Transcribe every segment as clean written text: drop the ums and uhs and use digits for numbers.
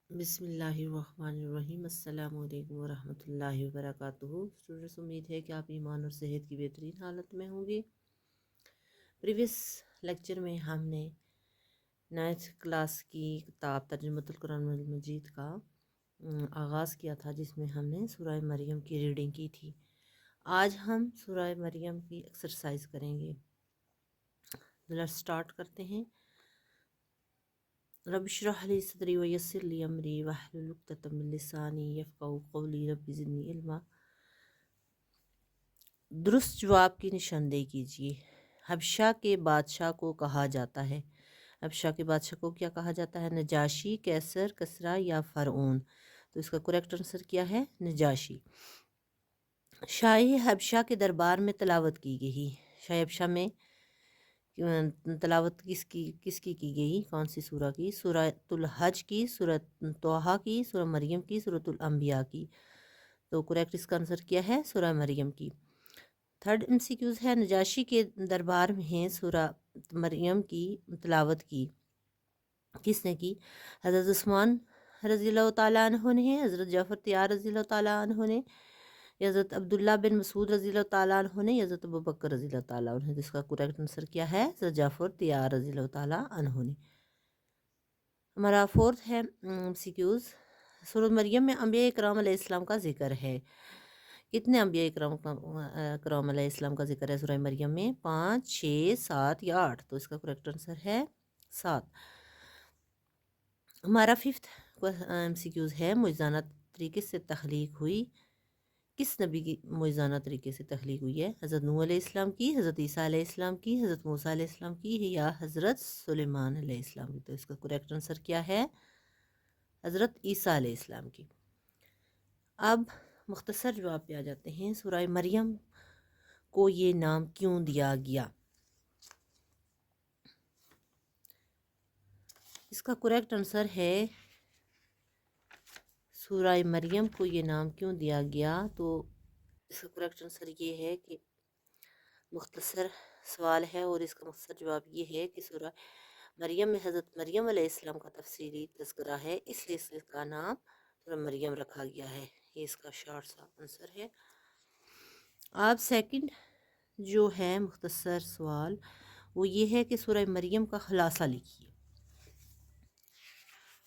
بسم اللہ الرحمن الرحیم۔ السلام علیکم ورحمۃ اللہ وبرکاتہ۔ اسٹوڈنٹس، امید ہے کہ آپ ایمان اور صحت کی بہترین حالت میں ہوں گے۔ پریویس لیکچر میں ہم نے 9th کلاس کی کتاب ترجمۃ القرآن المجید کا آغاز کیا تھا، جس میں ہم نے سورہ مریم کی ریڈنگ کی تھی۔ آج ہم سورہ مریم کی ایکسرسائز کریں گے۔ لیٹس سٹارٹ کرتے ہیں۔ رب اشرح لی صدری ویسر لی امری واحلل عقدۃ من لسانی یفقہوا قولی رب زدنی علما۔ درست جواب کی نشاندہی کیجیے۔ حبشہ کے بادشاہ کو کہا جاتا ہے۔ حبشہ کے بادشاہ کو کیا کہا جاتا ہے؟ نجاشی، کیسر، کسریٰ یا فرعون؟ تو اس کا کریکٹ آنسر کیا ہے؟ نجاشی۔ شاہی حبشہ کے دربار میں تلاوت کی گئی۔ شاہی حبشہ میں تلاوت کس کی گئی؟ کون سی سورہ کی؟ سورۃ الحج کی، سورۃ طٰہٰ کی، سورہ مریم کی، سورۃ الانبیاء کی۔ تو کریکٹ اس کا آنسر کیا ہے؟ سورہ مریم کی۔ تھرڈ MCQs ہے، نجاشی کے دربار میں سورہ مریم کی تلاوت کی کس نے کی؟ حضرت عثمان رضی اللہ تعالیٰ عنہ نے، حضرت جعفر طیار رضی اللہ تعالیٰ عنہ نے، حضرت عبداللہ بن مسعود رضی اللہ تعالیٰ عنہ نے، حضرت ابوبکر رضی اللہ تعالیٰ عنہ نے۔ جس کا کریکٹ آنسر کیا ہے؟ حضرت جعفر طیار رضی اللہ تعالیٰ عنہ نے۔ ہمارا فورتھ ہے MCQs، سورۃ مریم میں انبیاء اکرام علیہ السلام کا ذکر ہے۔ کتنے انبیاء اکرام علیہ السلام کا ذکر ہے سورہ مریم میں؟ 5، 6، 7 یا 8؟ تو اس کا کریکٹ آنسر ہے 7۔ ہمارا ففتھ MCQs ہے، معجزانہ طریقے سے تخلیق ہوئی۔ کس نبی کی معجزانہ طریقے سے تخلیق ہوئی ہے؟ حضرت نوح علیہ السلام کی، حضرت عیسیٰ علیہ السلام کی، حضرت موسیٰ علیہ السلام کی، یا حضرت سلیمان علیہ السلام کی؟ تو اس کا کریکٹ آنسر کیا ہے؟ حضرت عیسیٰ علیہ السلام کی۔ اب مختصر جواب پہ آ جاتے ہیں۔ سورہ مریم کو یہ نام کیوں دیا گیا؟ اس کا کریکٹ آنسر ہے، سورہ مریم کو یہ نام کیوں دیا گیا؟ تو اس کا کریکٹ آنسر یہ ہے کہ مختصر سوال ہے، اور اس کا مختصر جواب یہ ہے کہ سورہ مریم میں حضرت مریم علیہ السلام کا تفصیلی تذکرہ ہے، اس لیے اس کا نام سورہ مریم رکھا گیا ہے۔ یہ اس کا شارٹ سا آنسر ہے۔ آپ سیکنڈ جو ہے مختصر سوال، وہ یہ ہے کہ سورہ مریم کا خلاصہ لکھیے۔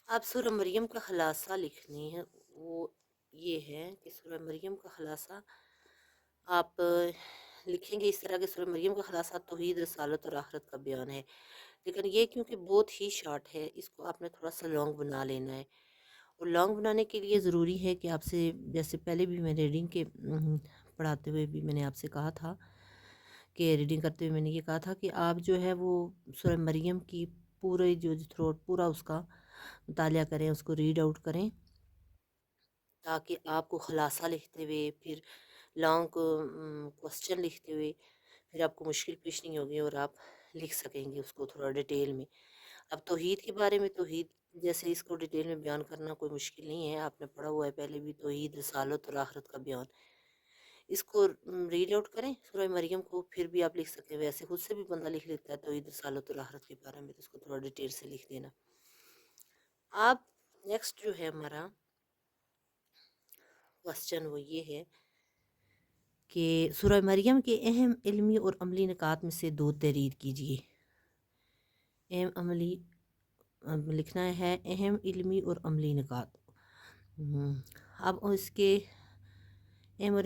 آپ سورہ مریم کا خلاصہ لکھنی ہے، وہ یہ ہے کہ سورہ مریم کا خلاصہ آپ لکھیں گے اس طرح کہ سورہ مریم کا خلاصہ توحید، رسالت اور آخرت کا بیان ہے، لیکن یہ کیونکہ بہت ہی شارٹ ہے، اس کو آپ نے تھوڑا سا لانگ بنا لینا ہے۔ اور لانگ بنانے کے لیے ضروری ہے کہ آپ سے، جیسے پہلے بھی میں ریڈنگ کے پڑھاتے ہوئے بھی میں نے آپ سے کہا تھا کہ ریڈنگ کرتے ہوئے میں نے یہ کہا تھا کہ آپ جو ہے وہ سورہ مریم کی پورے جو تھروٹ پورا اس کا مطالعہ کریں، اس کو ریڈ آؤٹ کریں، تاکہ آپ کو خلاصہ لکھتے ہوئے، پھر لانگ کوسچن لکھتے ہوئے پھر آپ کو مشکل پیش نہیں ہوگی، اور آپ لکھ سکیں گے اس کو تھوڑا ڈیٹیل میں۔ اب توحید کے بارے میں، توحید جیسے اس کو ڈیٹیل میں بیان کرنا کوئی مشکل نہیں ہے، آپ نے پڑھا ہوا ہے پہلے بھی، توحید، رسالت اور آخرت کا بیان۔ اس کو ریڈ آؤٹ کریں سورہ مریم کو، پھر بھی آپ لکھ سکتے ہیں۔ ویسے خود سے بھی بندہ لکھ لیتا ہے توحید، رسالت اور آخرت کے بارے میں، تو اس کو تھوڑا ڈیٹیل سے لکھ دینا۔ آپ نیکسٹ جو ہے ہمارا کوسچن وہ یہ ہے کہ سورہ مریم کے اہم علمی اور عملی نکات میں سے 2 تحریر کیجیے۔ اہم عملی لکھنا ہے، اہم علمی اور عملی نکات۔ اب اس کے اہم اور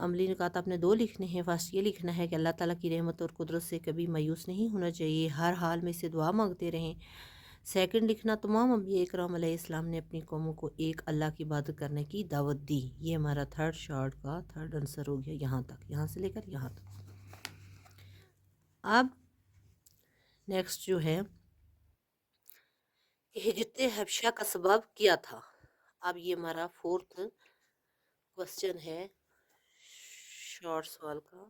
عملی نکات آپ نے 2 لکھنے ہیں۔ فرسٹ یہ لکھنا ہے کہ اللہ تعالیٰ کی رحمت اور قدرت سے کبھی مایوس نہیں ہونا چاہیے، ہر حال میں سے دعا مانگتے رہیں۔ سیکنڈ لکھنا، تمام انبیاء اکرام علیہ السلام نے اپنی قوموں کو ایک اللہ کی عبادت کرنے کی دعوت دی۔ یہ ہمارا تھرڈ شارٹ کا تھرڈ آنسر ہو گیا، یہاں تک، یہاں سے لے کر یہاں تک۔ اب نیکسٹ جو ہے کہ ہجرت حبشہ کا سبب کیا تھا۔ اب یہ ہمارا فورتھ کوسچن ہے شارٹ سوال کا،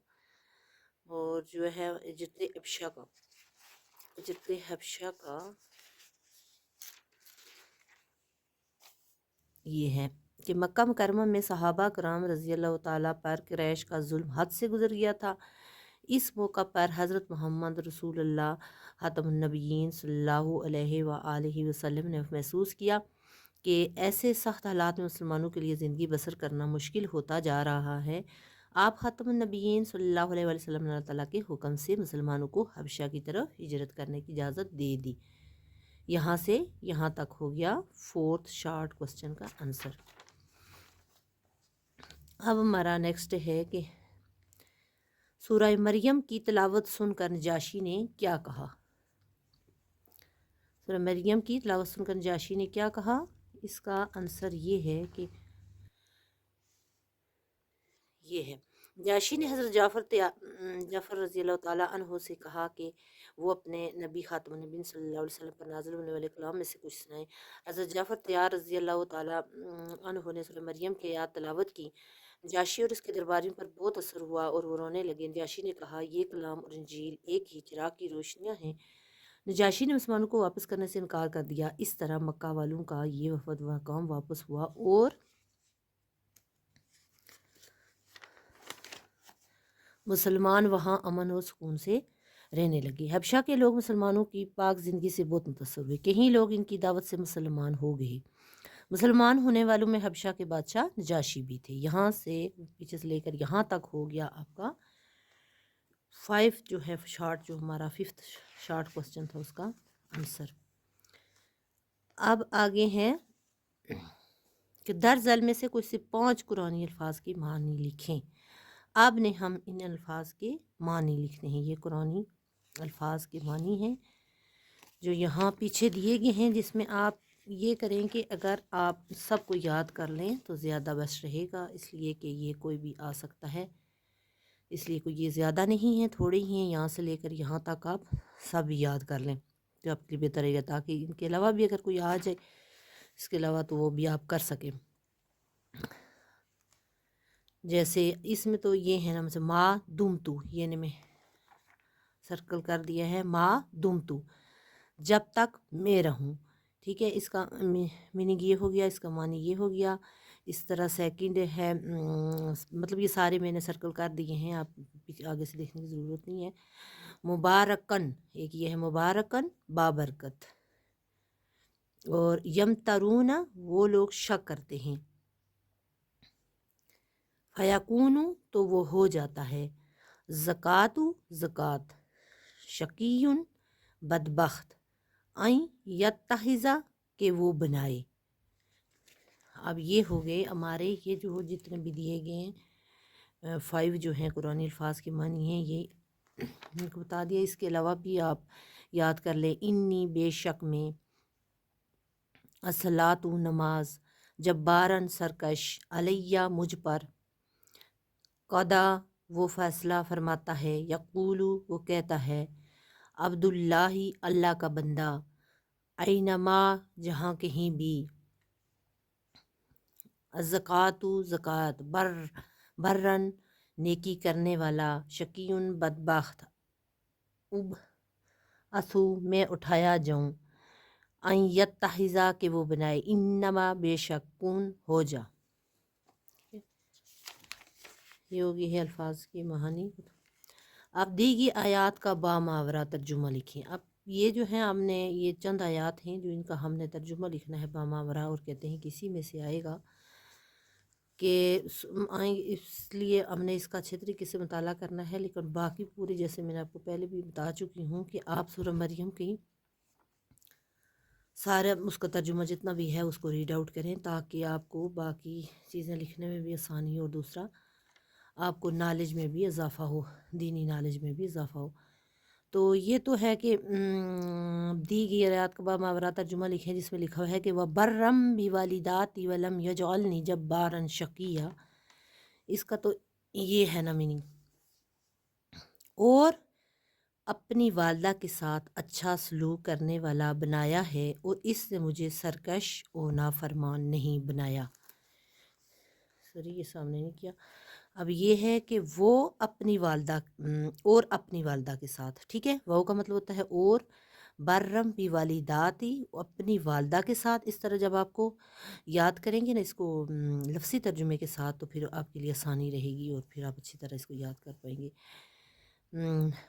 اور جو ہے ہجرت حبشہ کا، ہجرت حبشہ کا یہ ہے کہ مکہ مکرمہ میں صحابہ کرام رضی اللہ تعالیٰ پر قریش کا ظلم حد سے گزر گیا تھا۔ اس موقع پر حضرت محمد رسول اللہ خاتم النبیین صلی اللہ علیہ وآلہ وسلم نے محسوس کیا کہ ایسے سخت حالات میں مسلمانوں کے لیے زندگی بسر کرنا مشکل ہوتا جا رہا ہے، آپ خاتم النبیین صلی اللہ علیہ وسلم نے اللہ تعالیٰ کے حکم سے مسلمانوں کو حبشہ کی طرف ہجرت کرنے کی اجازت دے دی۔ یہاں سے یہاں تک ہو گیا 4 شارٹ کوسچن کا آنسر۔ اب ہمارا نیکسٹ ہے کہ سورہ مریم کی تلاوت سن کر نجاشی نے کیا کہا؟ سورہ مریم کی تلاوت سن کر نجاشی نے کیا کہا؟ اس کا آنسر یہ ہے کہ یہ ہے، نجاشی نے حضرت جعفر رضی اللہ تعالیٰ عنہ سے کہا کہ وہ اپنے نبی خاتم النبیین صلی اللہ علیہ وسلم پر نازل ہونے والے کلام میں سے کچھ سنائیں۔ حضرت جعفر تیار رضی اللہ تعالیٰ عنہ نے سورہ مریم کے آیات تلاوت کی۔ نجاشی اور اس کے درباریوں پر بہت اثر ہوا اور وہ رونے لگے۔ نجاشی نے کہا، یہ کلام اور انجیل ایک ہی چراغ کی روشنیاں ہیں۔ نجاشی نے مسلمانوں کو واپس کرنے سے انکار کر دیا۔ اس طرح مکہ والوں کا یہ وفد و قوم واپس ہوا اور مسلمان وہاں امن و سکون سے رہنے لگے۔ حبشہ کے لوگ مسلمانوں کی پاک زندگی سے بہت متاثر ہوئے۔ کہیں لوگ ان کی دعوت سے مسلمان ہو گئے۔ مسلمان ہونے والوں میں حبشہ کے بادشاہ نجاشی بھی تھے۔ یہاں سے پیچھے سے لے کر یہاں تک ہو گیا آپ کا 5 جو ہے شارٹ، جو ہمارا 5th شارٹ کوسچن تھا اس کا آنسر۔ اب آگے ہیں کہ درج ذیل میں سے کوئی سے 5 قرآنی الفاظ کی معنی لکھیں۔ اب نے ہم ان الفاظ کے معنی لکھنے ہیں۔ یہ قرآنی الفاظ کے معنی ہیں جو یہاں پیچھے دیے گئے ہیں، جس میں آپ یہ کریں کہ اگر آپ سب کو یاد کر لیں تو زیادہ بیسٹ رہے گا، اس لیے کہ یہ کوئی بھی آ سکتا ہے، اس لیے کوئی یہ زیادہ نہیں ہے، تھوڑے ہی ہیں۔ یہاں سے لے کر یہاں تک آپ سب یاد کر لیں تو آپ کے لیے بہتر رہے گا، تاکہ ان کے علاوہ بھی اگر کوئی آ جائے اس کے علاوہ تو وہ بھی آپ کر سکیں۔ جیسے اس میں تو یہ ہے نا، مثلا ما دمتو، یہ نے میں سرکل کر دیا ہے، ما دمتو جب تک میں رہوں، ٹھیک ہے۔ اس کا میننگ یہ ہو گیا، اس کا معنی یہ ہو گیا۔ اس طرح سیکنڈ ہے، مطلب یہ سارے میں نے سرکل کر دیے ہیں، آپ آگے سے دیکھنے کی ضرورت نہیں ہے۔ مبارکن، ایک یہ ہے مبارکن بابرکت، اور یمترون وہ لوگ شک کرتے ہیں، فیکون تو وہ ہو جاتا ہے، زکات زکات، شقیون بدبخت، این یتخذا کہ وہ بنائے۔ اب یہ ہو گئے ہمارے یہ جو جتنے بھی دیے گئے ہیں 5 جو ہیں قرآنی الفاظ کے معنی ہیں، یہ ان کو بتا دیا۔ اس کے علاوہ بھی آپ یاد کر لیں، انی بے شک میں، الصلاۃ نماز، جبارن سرکش، علیہ مجھ پر، قدا وہ فیصلہ فرماتا ہے، یقولو وہ کہتا ہے، عبداللہ اللہ کا بندہ، اینما جہاں کہیں بھی، الزکوٰۃ زکوٰۃ، برن نیکی کرنے والا، شقیون بدبخت، اب اسو میں اٹھایا جاؤں، این یتخذا کہ وہ بنائے، انما بے شک، کون ہو جا۔ یہ ہوگی ہے الفاظ کی معنی۔ اب دی گئی آیات کا باماورہ ترجمہ لکھیں۔ اب یہ جو ہے ہم نے یہ چند آیات ہیں جو ان کا ہم نے ترجمہ لکھنا ہے باماورہ، اور کہتے ہیں کسی میں سے آئے گا کہ اس لیے ہم نے اس کا اچھے طریقے سے مطالعہ کرنا ہے، لیکن باقی پوری جیسے میں نے آپ کو پہلے بھی بتا چکی ہوں کہ آپ سورہ مریم کی سارا اس کا ترجمہ جتنا بھی ہے اس کو ریڈ آؤٹ کریں، تاکہ آپ کو باقی چیزیں لکھنے میں بھی آسانی ہو، اور دوسرا آپ کو نالج میں بھی اضافہ ہو، دینی نالج میں بھی اضافہ ہو۔ تو یہ تو ہے کہ دی گئی آیات کا باماورہ ترجمہ لکھیں، جس میں لکھا ہے کہ وہ برم بھی والداتی ولم یجعلنی جبارا شقیہ۔ اس کا تو یہ ہے نا میننگ، اور اپنی والدہ کے ساتھ اچھا سلوک کرنے والا بنایا ہے، اور اس نے مجھے سرکش اور نافرمان نہیں بنایا۔ سوری یہ سامنے نہیں کیا۔ اب یہ ہے کہ وہ اپنی والدہ اور اپنی والدہ کے ساتھ، ٹھیک ہے، وہ کا مطلب ہوتا ہے اور، برم بھی والداتی اپنی والدہ کے ساتھ۔ اس طرح جب آپ کو یاد کریں گے نا اس کو لفظی ترجمے کے ساتھ، تو پھر آپ کے لیے آسانی رہے گی، اور پھر آپ اچھی طرح اس کو یاد کر پائیں گے۔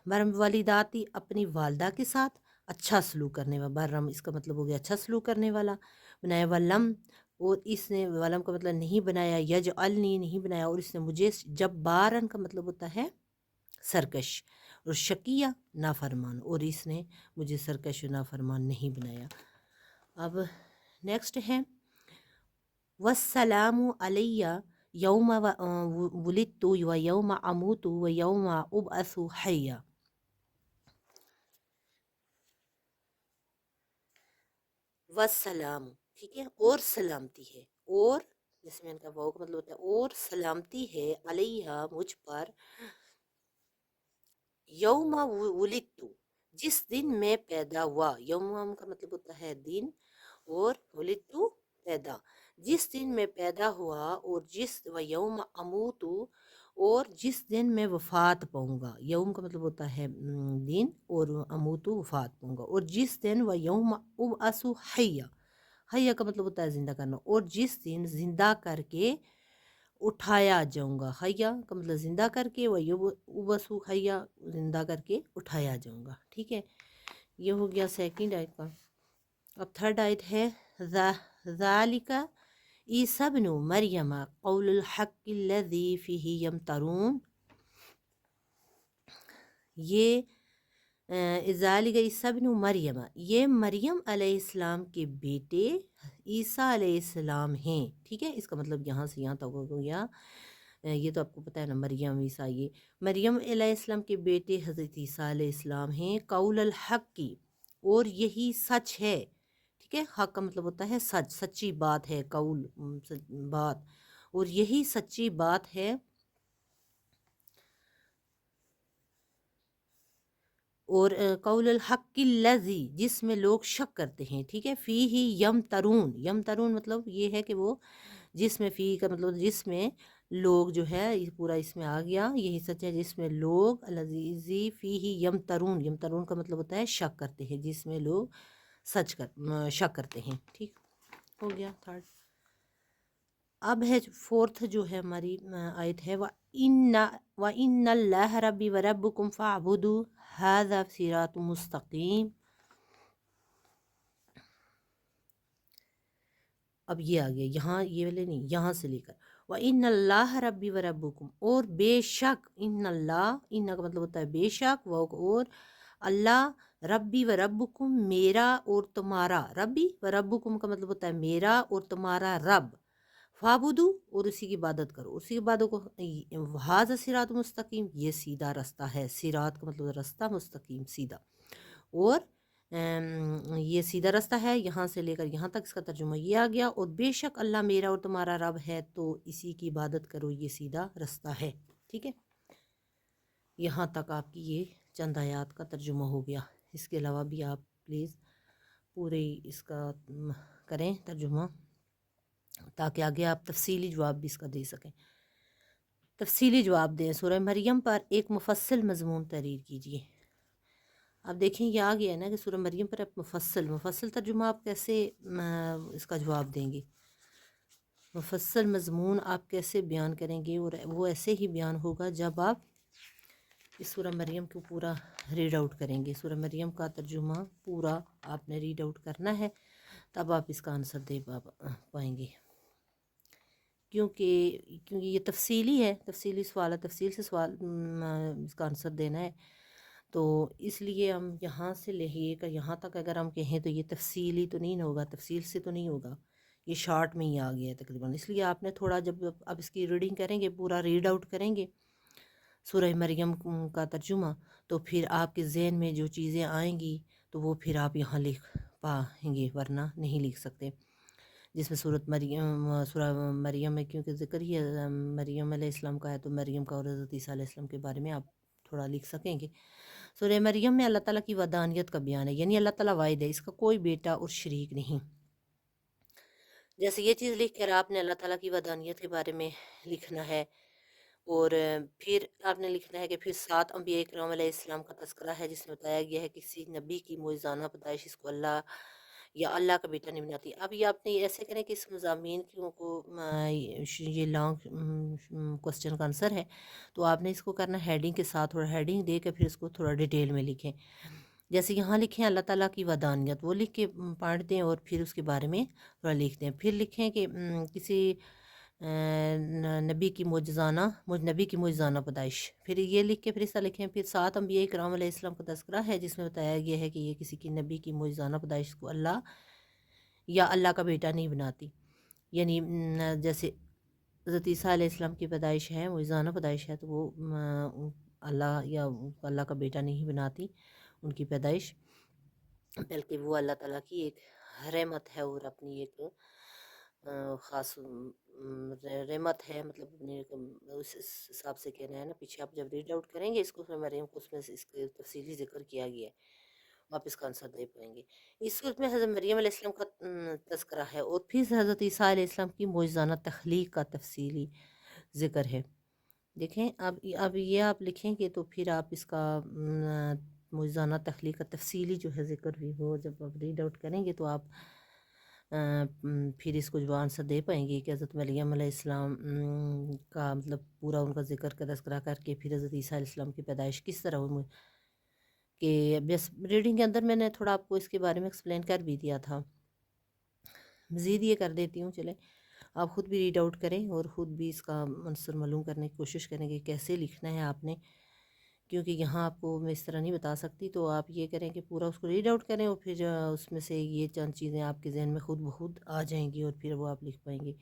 برم والداتی اپنی والدہ کے ساتھ اچھا سلوک کرنے والا، برم اس کا مطلب ہو گیا اچھا سلوک کرنے والا، بنایا، ولم اور اس نے، ولم کا مطلب نہیں بنایا، یجعلنی نہیں بنایا، اور اس نے مجھے جبارن کا مطلب ہوتا ہے سرکش، اور شقیہ نافرمان، اور اس نے مجھے سرکش و نافرمان نہیں بنایا۔ اب نیکسٹ ہے والسلام علیہ یوم ولدت و یوم اموت و یوم ابعث حیا۔ والسلام، ٹھیک ہے، اور سلامتی ہے، اور جیسے میں نے کہا واو کا مطلب ہوتا ہے اور سلامتی ہے، علیہ مجھ پر، یوم ولدت جس دن میں پیدا ہوا، یوم کا مطلب ہوتا ہے دن، اور ولدت پیدا، جس دن میں پیدا ہوا، اور جس و یوم اموت اور جس دن میں وفات پاؤں گا، یوم کا مطلب ہوتا ہے دن، اور اموت وفات پاؤں گا، اور جس دن و یوم ابعث حیا، حیا کا مطلب ہوتا ہے زندہ کرنا، اور جس دن زندہ کر کے اٹھایا جاؤں گا، حیا کا مطلب زندہ کر کے، وہ ابسو حیا زندہ کر کے اٹھایا جاؤں گا، ٹھیک ہے۔ یہ ہو گیا سیکنڈ آیت کا۔ اب تھرڈ آیت ہے ذالک عیسی ابن مریم قول الحق الذی فیہ یمترون، یہ ذالک عیسی ابن مریم، یہ مریم علیہ السلام کے بیٹے عیسیٰ علیہ السلام ہیں، ٹھیک ہے۔ اس کا مطلب یہاں سے یہاں تک ہو گیا، یہ تو آپ کو پتہ ہے نا، مریم عیسیٰ، یہ مریم علیہ السلام کے بیٹے حضرت عیسیٰ علیہ السلام ہیں، قول الحق کی، اور یہی سچ ہے، ٹھیک ہے۔ حق کا مطلب ہوتا ہے سچ، سچی بات ہے، قول بات، اور یہی سچی بات ہے، اور قول الحق الذی جس میں لوگ شک کرتے ہیں، ٹھیک ہے۔ فی ہی یم ترون، یم ترون مطلب یہ ہے کہ وہ جس میں، فی کا مطلب جس میں لوگ جو ہے، یہ پورا اس میں آ گیا، یہی سچ ہے جس میں لوگ، الذی فی ہی یم ترون، یم ترون کا مطلب ہوتا ہے شک کرتے ہیں، جس میں لوگ شک کرتے ہیں، ٹھیک ہو گیا تھرڈ۔ اب ہے فورتھ جو ہے ہماری آیت ہے وَإِنَّ اللَّهَ رَبِّي وَرَبُّكُمْ فَاعْبُدُوا هَذَا صِرَاطٌ مستقیم۔ اب یہ آ گیا یہاں، یہ والے نہیں، یہاں سے لے کر وَإِنَّ اللَّهَ رَبِّي وَرَبُّكُمْ، اور بے شک، ان اللہ، ان کا مطلب ہوتا ہے بے شک، وہ اور اللہ، ربی و ربکم میرا اور تمہارا، ربی و ربکم کا مطلب ہوتا ہے میرا اور تمہارا رب، فابدو اور اسی کی عبادت کرو، اسی کی عبادت کو، ھذا صراط مستقیم یہ سیدھا رستہ ہے، صراط کا مطلب رستہ، مستقیم سیدھا، اور یہ سیدھا رستہ ہے، یہاں سے لے کر یہاں تک اس کا ترجمہ یہ آ گیا، اور بے شک اللہ میرا اور تمہارا رب ہے تو اسی کی عبادت کرو، یہ سیدھا رستہ ہے، ٹھیک ہے۔ یہاں تک آپ کی یہ چند آیات کا ترجمہ ہو گیا، اس کے علاوہ بھی آپ پلیز پورے اس کا کریں ترجمہ، تاکہ آگے آپ تفصیلی جواب بھی اس کا دے سکیں، تفصیلی جواب دیں۔ سورہ مریم پر ایک مفصل مضمون تحریر کیجیے۔ اب دیکھیں یہ آ گیا ہے نا کہ سورہ مریم پر آپ مفصل ترجمہ آپ کیسے اس کا جواب دیں گے، مفصل مضمون آپ کیسے بیان کریں گے، اور وہ ایسے ہی بیان ہوگا جب آپ اس سورہ مریم کو پورا ریڈ آؤٹ کریں گے، سورہ مریم کا ترجمہ پورا آپ نے ریڈ آؤٹ کرنا ہے، تب آپ اس کا آنسر دے پائیں گے، کیونکہ یہ تفصیلی ہے، تفصیلی سوال ہے، تفصیل سے سوال اس کا آنسر دینا ہے، تو اس لیے ہم یہاں سے لے کر یہاں تک اگر ہم کہیں تو یہ تفصیلی تو نہیں ہوگا، تفصیل سے تو نہیں ہوگا، یہ شارٹ میں ہی آ گیا ہے تقریباً، اس لیے آپ نے تھوڑا جب آپ اس کی ریڈنگ کریں گے، پورا ریڈ آؤٹ کریں گے سورہ مریم کا ترجمہ، تو پھر آپ کے ذہن میں جو چیزیں آئیں گی تو وہ پھر آپ یہاں لکھ پائیں گے، ورنہ نہیں لکھ سکتے، جس میں سورہ مریم میں کیونکہ ذکر ہی ہے مریم علیہ السلام کا ہے، تو مریم کا اور حضرت عیسیٰ علیہ السلام کے بارے میں آپ تھوڑا لکھ سکیں گے۔ سورہ مریم میں اللہ تعالیٰ کی وحدانیت کا بیان ہے، یعنی اللہ تعالیٰ واحد ہے، اس کا کوئی بیٹا اور شریک نہیں۔ جیسے یہ چیز لکھ کر آپ نے اللہ تعالیٰ کی وحدانیت کے بارے میں لکھنا ہے، اور پھر آپ نے لکھنا ہے کہ پھر 7 انبیاء اکرام علیہ السلام کا تذکرہ ہے، جس میں بتایا گیا ہے کہ کسی نبی کی معجزانہ پیدائش اس کو اللہ یا اللہ کا بیٹا نہیں بناتی۔ اب یہ آپ نے ایسے کریں کہ اس مضامین کو یہ لانگ کوسچن کا آنسر ہے، تو آپ نے اس کو کرنا ہیڈنگ کے ساتھ، تھوڑا ہیڈنگ دے کے پھر اس کو تھوڑا ڈیٹیل میں لکھیں، جیسے یہاں لکھیں اللہ تعالیٰ کی ودانیت، وہ لکھ کے پڑھ دیں اور پھر اس کے بارے میں تھوڑا لکھ دیں. پھر لکھیں کہ کسی نبی کی معجزانہ پیدائش. پھر یہ لکھ کے پھر اس طرح لکھیں. پھر 7 انبیاء کرام علیہ السلام کا تذکرہ ہے جس میں بتایا گیا ہے کہ یہ کسی کی نبی کی معجزانہ پیدائش کو اللہ یا اللہ کا بیٹا نہیں بناتی. یعنی جیسے حضرت عیسیٰ علیہ السلام کی پیدائش ہے، معجزانہ پیدائش ہے، تو وہ اللہ یا اللہ کا بیٹا نہیں بناتی ان کی پیدائش، بلکہ وہ اللہ تعالیٰ کی ایک رحمت ہے اور اپنی ایک خاص رحمت ہے. مطلب اپنے اس حساب سے کہنا ہے نا. پیچھے آپ جب ریڈ آؤٹ کریں گے اس کو مریم کو، اس میں اس کا تفصیلی ذکر کیا گیا ہے، آپ اس کا آنسر دے پائیں گے. اس صورت میں حضرت مریم علیہ السلام کا تذکرہ ہے اور پھر حضرت عیسیٰ علیہ السلام کی معجزانہ تخلیق کا تفصیلی ذکر ہے. دیکھیں اب یہ آپ لکھیں گے تو پھر آپ اس کا معجزانہ تخلیق کا تفصیلی جو ہے ذکر بھی ہو، جب آپ ریڈ آؤٹ کریں گے تو آپ پھر اس کو جو آنسر دے پائیں گے کہ حضرت مریم علیہ السلام کا مطلب پورا ان کا ذکر کا تذکرہ کر کے پھر حضرت عیسیٰ علیہ السلام کی پیدائش کس طرح ہوئی. کہ بس ریڈنگ کے اندر میں نے تھوڑا آپ کو اس کے بارے میں ایکسپلین کر بھی دیا تھا. مزید یہ کر دیتی ہوں، چلیں آپ خود بھی ریڈ آؤٹ کریں اور خود بھی اس کا عنصر معلوم کرنے کی کوشش کریں کہ کیسے لکھنا ہے آپ نے، کیونکہ یہاں آپ کو میں اس طرح نہیں بتا سکتی. تو آپ یہ کریں کہ پورا اس کو ریڈ آؤٹ کریں اور پھر اس میں سے یہ چند چیزیں آپ کے ذہن میں خود بخود آ جائیں گی اور پھر وہ آپ لکھ پائیں گے.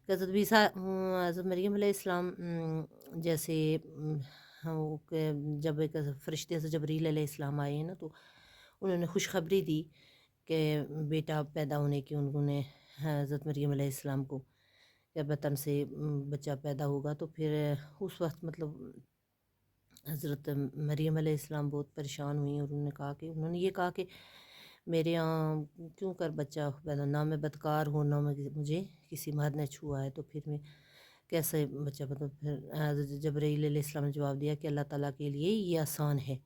حضرت مریم علیہ السلام جیسے جب ایک فرشتے سے جبریل علیہ السلام آئے ہیں نا، تو انہوں نے خوشخبری دی کہ بیٹا پیدا ہونے کی. انہوں نے حضرت مریم علیہ السلام کو کہ بطن سے بچہ پیدا ہوگا. تو پھر اس وقت مطلب حضرت مریم علیہ السلام بہت پریشان ہوئی اور انہوں نے یہ کہا کہ میرے یہاں کیوں کر بچہ پیدا، نہ میں بدکار ہوں نہ مجھے کسی مرد نے چھوا ہے، تو پھر میں کیسے بچہ پیدا. پھر حضرت جبرائیل علیہ السلام نے جواب دیا کہ اللہ تعالیٰ کے لیے یہ آسان ہے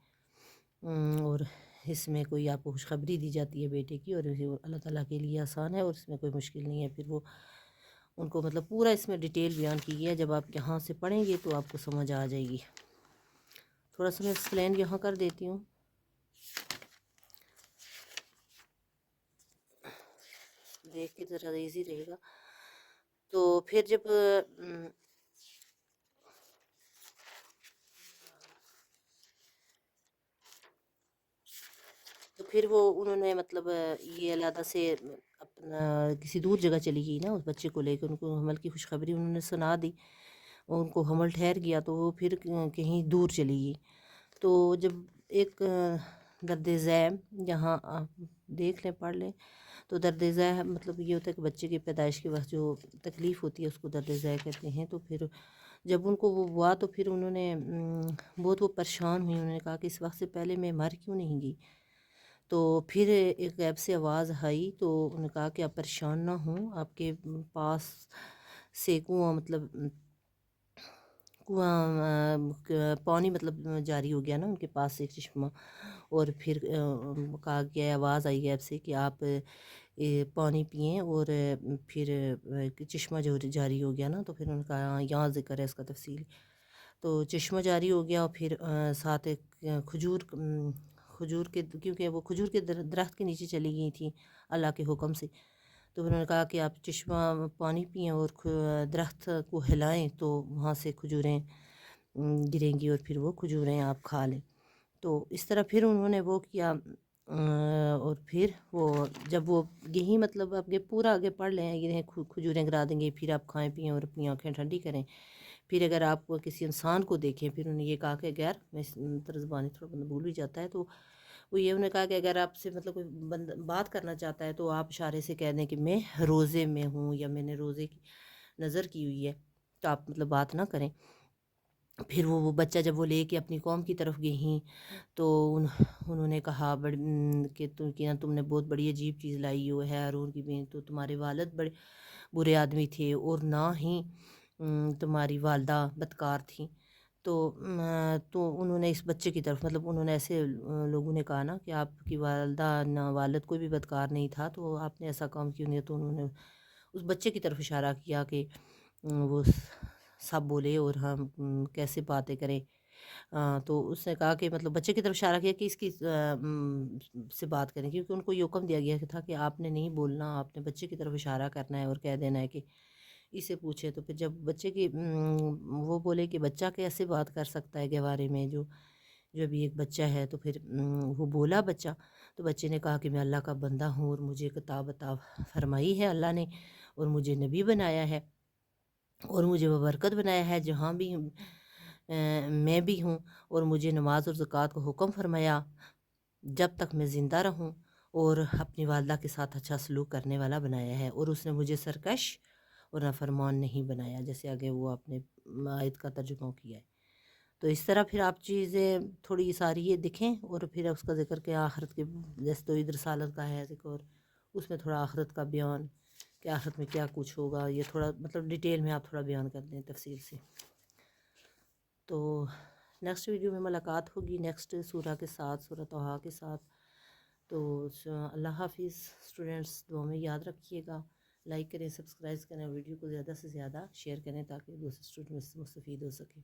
اور اس میں کوئی آپ کو خوشخبری دی جاتی ہے بیٹے کی اور اللہ تعالیٰ کے لیے آسان ہے اور اس میں کوئی مشکل نہیں ہے. پھر وہ ان کو مطلب پورا اس میں ڈیٹیل بیان کی گیا. جب آپ یہاں سے پڑھیں گے تو آپ کو سمجھ آ جائے گی. تھوڑا سا میں ایکسپلین یہاں کر دیتی ہوں. دیکھ کے ذرا ایزی رہے گا. تو پھر جب وہ انہوں نے مطلب یہ علیحدہ سے اپنا کسی دور جگہ چلی گئی نا اس بچے کو لے کے. ان کو حمل کی خوشخبری انہوں نے سنا دی اور ان کو حمل ٹھہر گیا تو وہ پھر کہیں دور چلی گئی. تو جب ایک درد ذیل یہاں آپ دیکھ لیں پڑھ لیں تو درد ذیل مطلب یہ ہوتا ہے کہ بچے کی پیدائش کے وقت جو تکلیف ہوتی ہے اس کو درد ذیل کہتے ہیں. تو پھر جب ان کو وہ ہوا تو پھر انہوں نے بہت وہ پریشان ہوئی. انہوں نے کہا کہ اس وقت سے پہلے میں مر کیوں نہیں گئی. تو پھر ایک غیب سے آواز آئی تو انہوں نے کہا کہ آپ پریشان نہ ہوں، آپ کے پاس سے کنواں مطلب پانی مطلب جاری ہو گیا نا ان کے پاس سے چشمہ. اور پھر کہا گیا، آواز آئی غیب سے کہ آپ پانی پئیں اور پھر چشمہ جو جاری ہو گیا نا. تو پھر انہوں نے کہا یہاں ذکر ہے اس کا تفصیل. تو چشمہ جاری ہو گیا اور پھر ساتھ ایک کھجور کے، کیونکہ وہ کھجور کے درخت کے نیچے چلی گئی تھیں اللہ کے حکم سے. تو انہوں نے کہا کہ آپ چشمہ پانی پئیں اور درخت کو ہلائیں تو وہاں سے کھجوریں گریں گی اور پھر وہ کھجوریں آپ کھا لیں. تو اس طرح پھر انہوں نے وہ کیا اور پھر وہ جب وہ یہی مطلب آپ کے پورا آگے پڑھ لیں یہ کھجوریں گرا دیں گے، پھر آپ کھائیں پئیں اور اپنی آنکھیں ٹھنڈی کریں. پھر اگر آپ کو کسی انسان کو دیکھیں، پھر انہوں نے یہ کہا کہ اگر میں زبانی تھوڑا بندہ بھول بھی جاتا ہے، تو وہ یہ انہوں نے کہا کہ اگر آپ سے مطلب کوئی بات کرنا چاہتا ہے تو آپ اشارے سے کہہ دیں کہ میں روزے میں ہوں یا میں نے روزے کی نظر کی ہوئی ہے، تو آپ مطلب بات نہ کریں. پھر وہ بچہ جب وہ لے کے اپنی قوم کی طرف گئیں تو انہوں نے کہا کہ تم نے بہت بڑی عجیب چیز لائی ہو ہے ہارون کی بہن. تو تمہارے والد بڑے برے آدمی تھے اور نہ ہی تمہاری والدہ بدکار تھیں. تو انہوں نے اس بچے کی طرف مطلب انہوں نے ایسے لوگوں نے کہا نا کہ آپ کی والدہ نہ والد کوئی بھی بدکار نہیں تھا تو آپ نے ایسا کام کیوں نہیں. تو انہوں نے اس بچے کی طرف اشارہ کیا کہ وہ سب بولے اور ہم کیسے باتیں کریں. تو اس نے کہا کہ مطلب بچے کی طرف اشارہ کیا کہ اس کی سے بات کریں، کیونکہ ان کو یہ حکم دیا گیا تھا کہ آپ نے نہیں بولنا، آپ نے بچے کی طرف اشارہ کرنا ہے اور کہہ دینا ہے کہ اسے پوچھے۔ تو پھر جب بچے کی وہ بولے کہ بچہ کیسے بات کر سکتا ہے گہوارے میں، جو ابھی ایک بچہ ہے، تو پھر وہ بولا بچہ، تو بچے نے کہا کہ میں اللہ کا بندہ ہوں اور مجھے کتاب عطا فرمائی ہے اللہ نے، اور مجھے نبی بنایا ہے، اور مجھے وہ برکت بنایا ہے جہاں بھی میں بھی ہوں، اور مجھے نماز اور زکوٰۃ کو حکم فرمایا جب تک میں زندہ رہوں، اور اپنی والدہ کے ساتھ اچھا سلوک کرنے والا بنایا ہے، اور اس نے مجھے سرکش اور نافرمان نہیں بنایا، جیسے آگے وہ آپ نے آیت کا ترجمہ کیا ہے۔ تو اس طرح پھر آپ چیزیں تھوڑی ساری یہ دکھیں، اور پھر اس کا ذکر کہ آخرت کے، جیسے توحید رسالت کا ہے ذکر، اس میں تھوڑا آخرت کا بیان کہ آخرت میں کیا کچھ ہوگا، یہ تھوڑا مطلب ڈیٹیل میں آپ تھوڑا بیان کر دیں تفصیل سے۔ تو نیکسٹ ویڈیو میں ملاقات ہوگی نیکسٹ سورہ کے ساتھ، سورہ طٰہٰ کے ساتھ۔ تو اللہ حافظ اسٹوڈنٹس، دعا میں یاد رکھیے گا، لائک کریں، سبسکرائب کریں، ویڈیو کو زیادہ سے زیادہ شیئر کریں تاکہ دوسرے اسٹوڈنٹ مستفید ہو سکیں۔